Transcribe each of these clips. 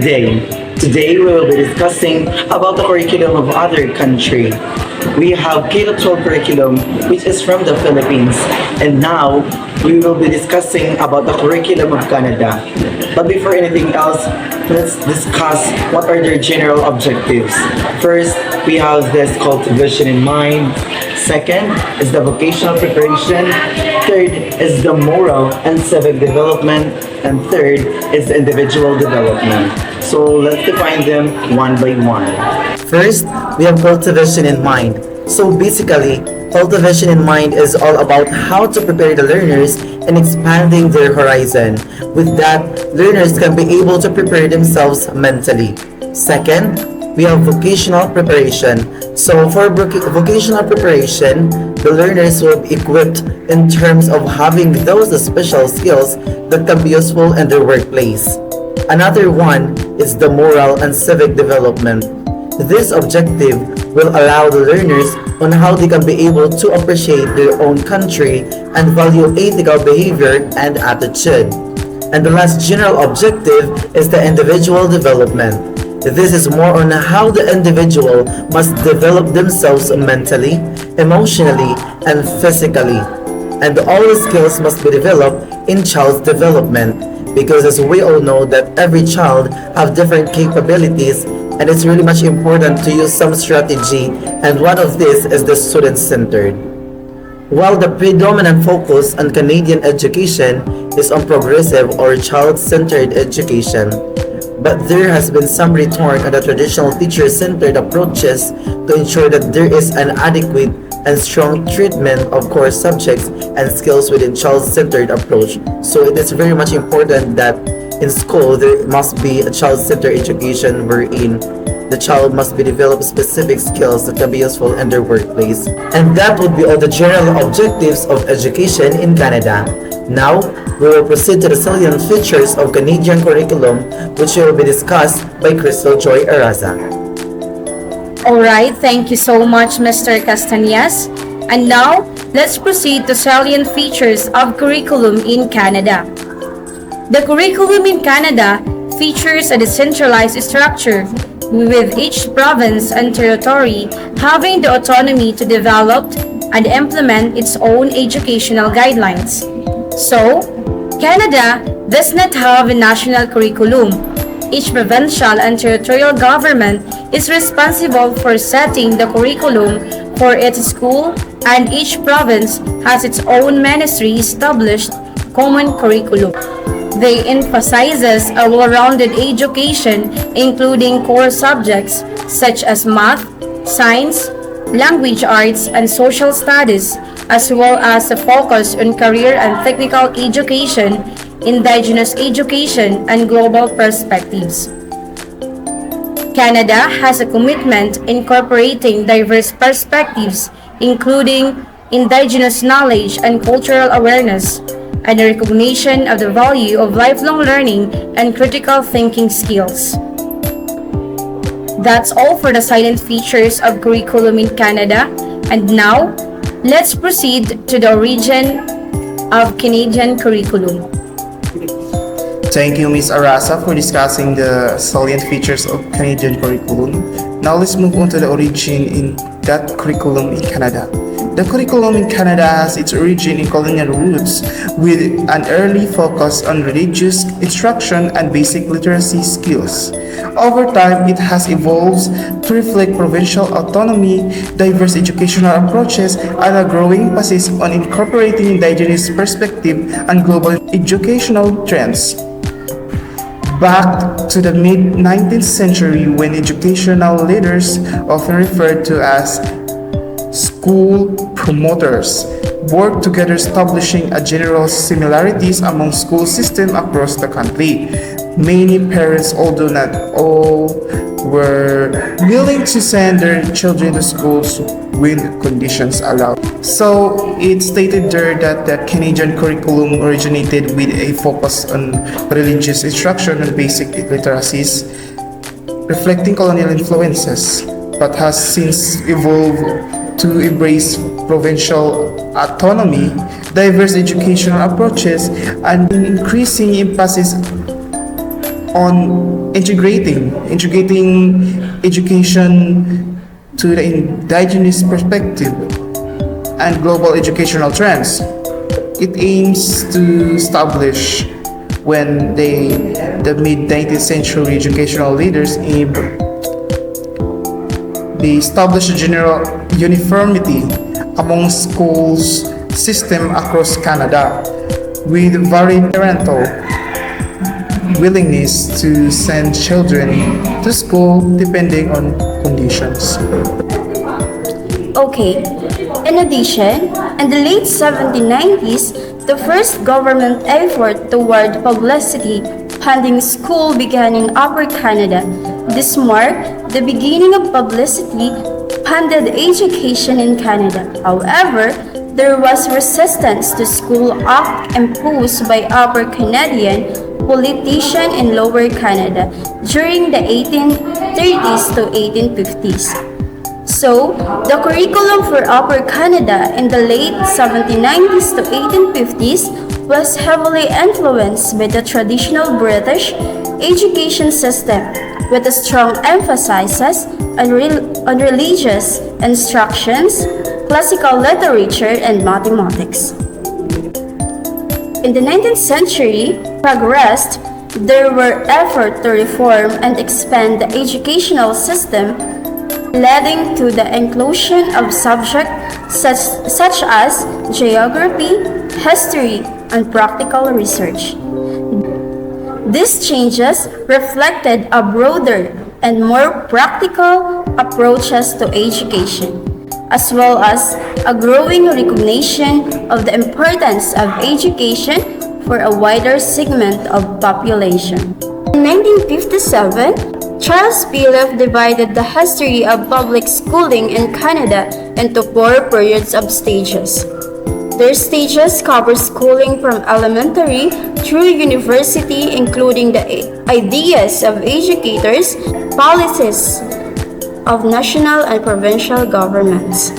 Today we will be discussing about the curriculum of other country. We have Kto12 curriculum, which is from the Philippines, and now we will be discussing about the curriculum of Canada. But before anything else, let's discuss what are their general objectives. First, we have this cultivation in mind. Second is the vocational preparation. Third is the moral and civic development. And third is the individual development. So let's define them one by one. First, we have cultivation in mind. So basically, cultivation in mind is all about how to prepare the learners and expanding their horizon. With that, learners can be able to prepare themselves mentally. Second, we have vocational preparation. So for vocational preparation, the learners will be equipped in terms of having those special skills that can be useful in their workplace. Another one is the moral and civic development. This objective will allow the learners on how they can be able to appreciate their own country and value ethical behavior and attitude. And the last general objective is the individual development. This is more on how the individual must develop themselves mentally, emotionally, and physically. And all the skills must be developed in child's development, because as we all know that every child have different capabilities, and it's really much important to use some strategy, and one of this is the student-centered. While the predominant focus on Canadian education is on progressive or child-centered education, but there has been some return on the traditional teacher-centered approaches to ensure that there is an adequate and strong treatment of core subjects and skills within child-centered approach. So it is very much important that in school there must be a child-centered education wherein the child must be developed specific skills that can be useful in their workplace. And that would be all the general objectives of education in Canada. Now, we will proceed to the salient features of Canadian curriculum, which will be discussed by Crystal Joy Araza. Alright, thank you so much, Mr. Castañas. And now, let's proceed to salient features of curriculum in Canada. The curriculum in Canada features a decentralized structure, with each province and territory having the autonomy to develop and implement its own educational guidelines. So, Canada does not have a national curriculum. Each provincial and territorial government is responsible for setting the curriculum for its school, and each province has its own ministry established common curriculum. They emphasizes a well-rounded education including core subjects such as math, science, language arts, and social studies, as well as a focus on career and technical education, indigenous education, and global perspectives. Canada has a commitment incorporating diverse perspectives, including indigenous knowledge and cultural awareness, and the recognition of the value of lifelong learning and critical thinking skills. That's all for the silent features of curriculum in Canada, and now, let's proceed to the origin of Canadian curriculum. Thank you, Ms. Arasa, for discussing the salient features of Canadian curriculum. Now let's move on to the origin in that curriculum in Canada. The curriculum in Canada has its origin in colonial roots, with an early focus on religious instruction and basic literacy skills. Over time, it has evolved to reflect provincial autonomy, diverse educational approaches, and a growing emphasis on incorporating indigenous perspective and global educational trends. Back to the mid-19th century, when educational leaders, often referred to as school promoters, worked together establishing a general similarities among school systems across the country. Many parents, although not all, were willing to send their children to schools when conditions allowed. So it stated there that the Canadian curriculum originated with a focus on religious instruction and basic literacies, reflecting colonial influences, but has since evolved to embrace provincial autonomy, diverse educational approaches, and increasing emphasis on integrating education to the indigenous perspective and global educational trends. It aims to establish when the mid-19th century educational leaders aim they establish a general uniformity among schools system across Canada with varying parental willingness to send children to school depending on conditions. Okay. In addition, in the late 1790s, the first government effort toward publicity funding school began in Upper Canada. This marked the beginning of publicity funded education in Canada. However, there was resistance to School Act imposed by Upper Canadian politicians in Lower Canada during the 1830s to 1850s. So, the curriculum for Upper Canada in the late 1790s to 1850s was heavily influenced by the traditional British education system, with a strong emphasis on religious instructions, classical literature, and mathematics. In the 19th century progressed, there were efforts to reform and expand the educational system, leading to the inclusion of subjects such as geography, history, and practical research. These changes reflected a broader and more practical approaches to education, as well as a growing recognition of the importance of education for a wider segment of population. In 1957, Charles Philip divided the history of public schooling in Canada into 4 periods of stages. Their stages cover schooling from elementary through university, including the ideas of educators, policies of national and provincial governments.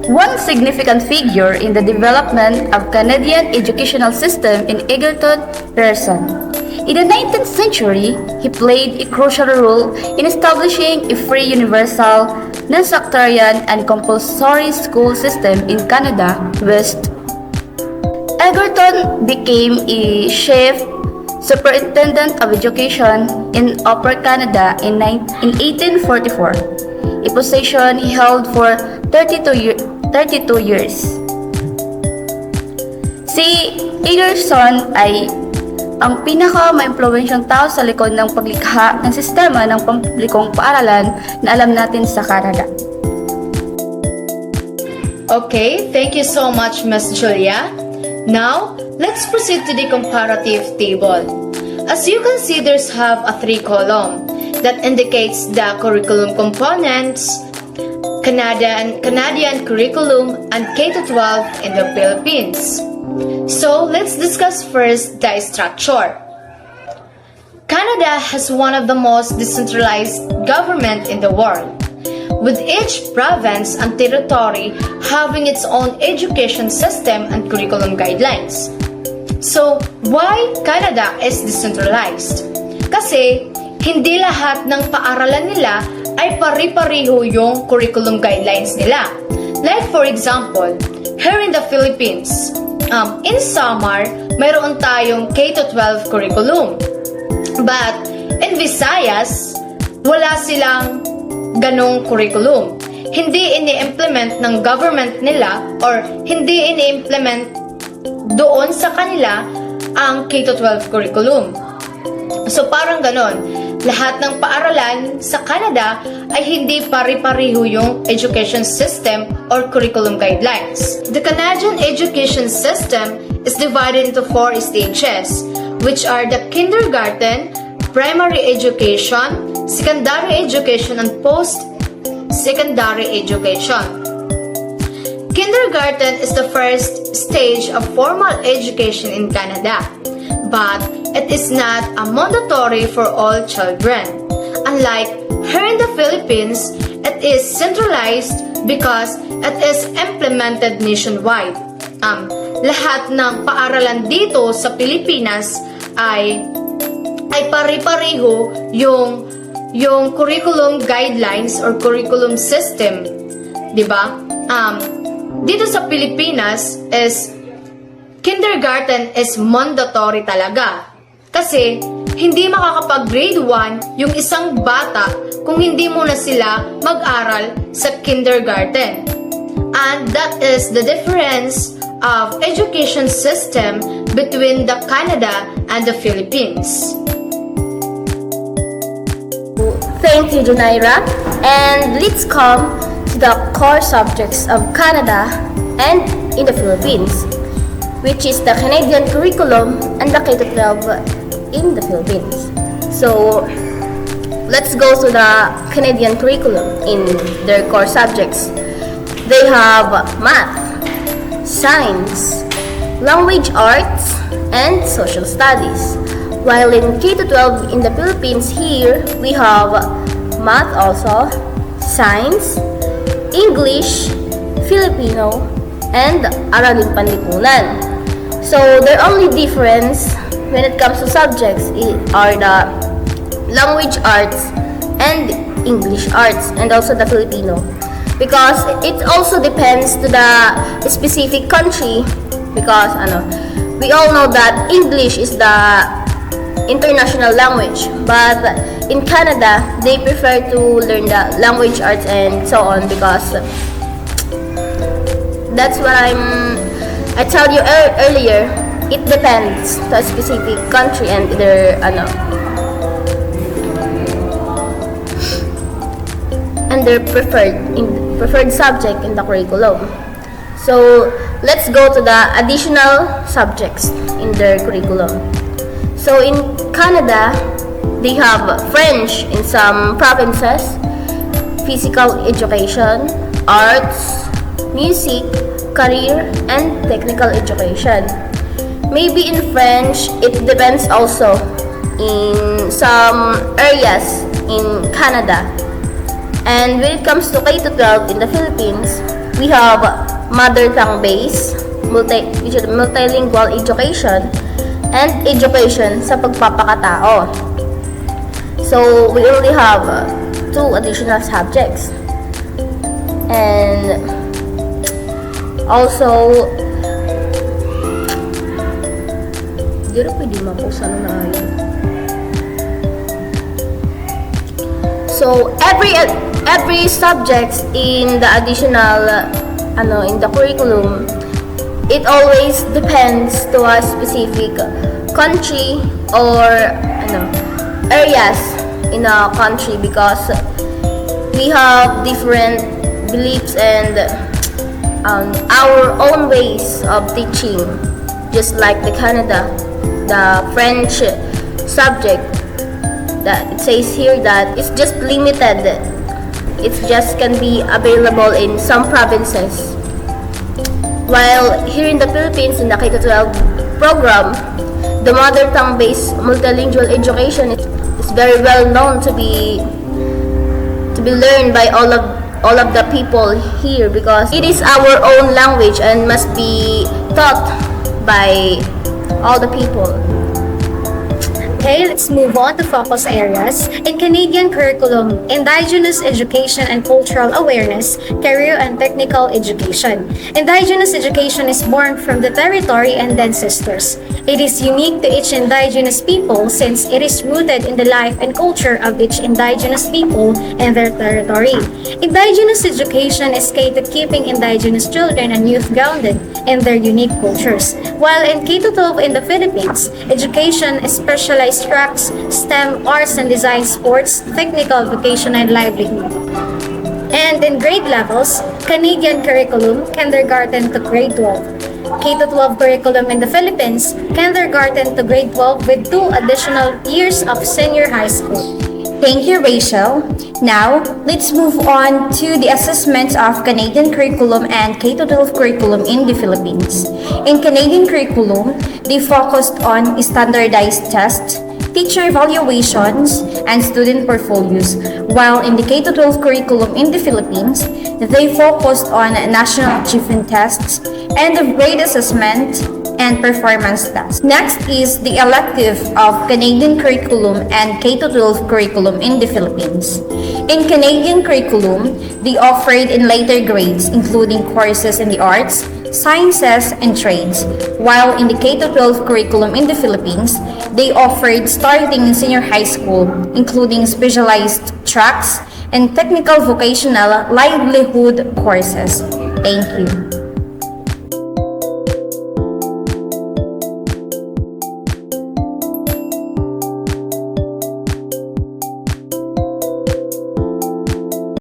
One significant figure in the development of Canadian educational system in Egerton Pearson. In the 19th century, he played a crucial role in establishing a free universal, non-sectarian, and compulsory school system in Canada West. Egerton became a chief superintendent of education in Upper Canada in 1844, a position he held for 32 years. Si Egerton ay ang pinaka-maimpluwensyang tao sa likod ng paglikha ng sistema ng pampublikong paaralan na alam natin sa Canada. Okay, thank you so much, Ms. Julia. Now, let's proceed to the comparative table. As you can see, there's have a 3-column that indicates the curriculum components, Canadian curriculum, and K-12 in the Philippines. So, let's discuss first the structure. Canada has one of the most decentralized government in the world, with each province and territory having its own education system and curriculum guidelines. So, why Canada is decentralized? Kasi, hindi lahat ng paaralan nila ay pari-pariho yung curriculum guidelines nila. Like for example, here in the Philippines, in summer, mayroon tayong K-12 curriculum. But in Visayas, wala silang ganong curriculum. Hindi ini-implement ng government nila or hindi ini-implement doon sa kanila ang K-12 curriculum. So parang ganon, lahat ng paaralan sa Canada ay hindi pari-pariho yung education system or curriculum guidelines. The Canadian education system is divided into 4 stages, which are the kindergarten, primary education, secondary education, and post-secondary education. Kindergarten is the first stage of formal education in Canada, but it is not a mandatory for all children. Unlike here in the Philippines, it is centralized because it is implemented nationwide. Lahat ng paaralan dito sa Pilipinas ay ay pare-pareho yung curriculum guidelines or curriculum system, 'di ba? Dito sa Pilipinas is kindergarten is mandatory talaga. Kasi hindi makakapag-grade 1 yung isang bata kung hindi muna sila mag-aral sa kindergarten. And that is the difference of education system between the Canada and the Philippines. Thank you, Junaira. And let's come to the core subjects of Canada and in the Philippines, which is the Canadian curriculum and the K-12 in the Philippines. So, let's go to the Canadian curriculum in their core subjects. They have math, science, language arts, and social studies. While in K-12 in the Philippines here, we have math also, science, English, Filipino, and Araling Panlipunan. So, their only difference when it comes to subjects are the language arts and English arts and also the Filipino. Because it also depends to the specific country because we all know that English is the international language, but in Canada they prefer to learn the language arts and so on because that's what I told you earlier. It depends to a specific country and their and their preferred subject in the curriculum. So let's go to the additional subjects in their curriculum. So in Canada, they have French in some provinces, physical education, arts, music, career, and technical education. Maybe in French, it depends also in some areas in Canada. And when it comes to K-12 in the Philippines, we have mother tongue based, multilingual education, and education sa pagpapakatao. So, we only have 2 additional subjects. And also, hindi rin pwede ma-post na yun. So, every subject in the additional, in the curriculum, it always depends to a specific country or areas in a country because we have different beliefs and our own ways of teaching. Just like the Canada, the French subject that it says here that it's just limited. It just can be available in some provinces. While here in the Philippines, in the K-12 program, the mother tongue-based multilingual education is very well known to be learned by all of the people here because it is our own language and must be taught by all the people. Okay, let's move on to focus areas. In Canadian curriculum, Indigenous education and cultural awareness, career and technical education. Indigenous education is born from the territory and ancestors. It is unique to each Indigenous people since it is rooted in the life and culture of each Indigenous people and their territory. Indigenous education is key to keeping Indigenous children and youth grounded in their unique cultures. While in K-12 in the Philippines, education is specialized tracks, STEM, arts and design, sports, technical, vocational, and livelihood. And in grade levels, Canadian curriculum, kindergarten to grade 12. K-12 curriculum in the Philippines, kindergarten to grade 12 with 2 additional years of senior high school. Thank you, Rachel. Now, let's move on to the assessments of Canadian curriculum and K-12 curriculum in the Philippines. In Canadian curriculum, they focused on standardized tests, teacher evaluations, and student portfolios, while in the K-12 curriculum in the Philippines, they focused on national achievement tests, end of grade assessment, and performance tasks. Next is the elective of Canadian curriculum and K-12 curriculum in the Philippines. In Canadian curriculum, they offered in later grades, including courses in the arts, sciences, and trades, while in the K-12 curriculum in the Philippines, they offered starting in senior high school, including specialized tracks and technical vocational livelihood courses. Thank you.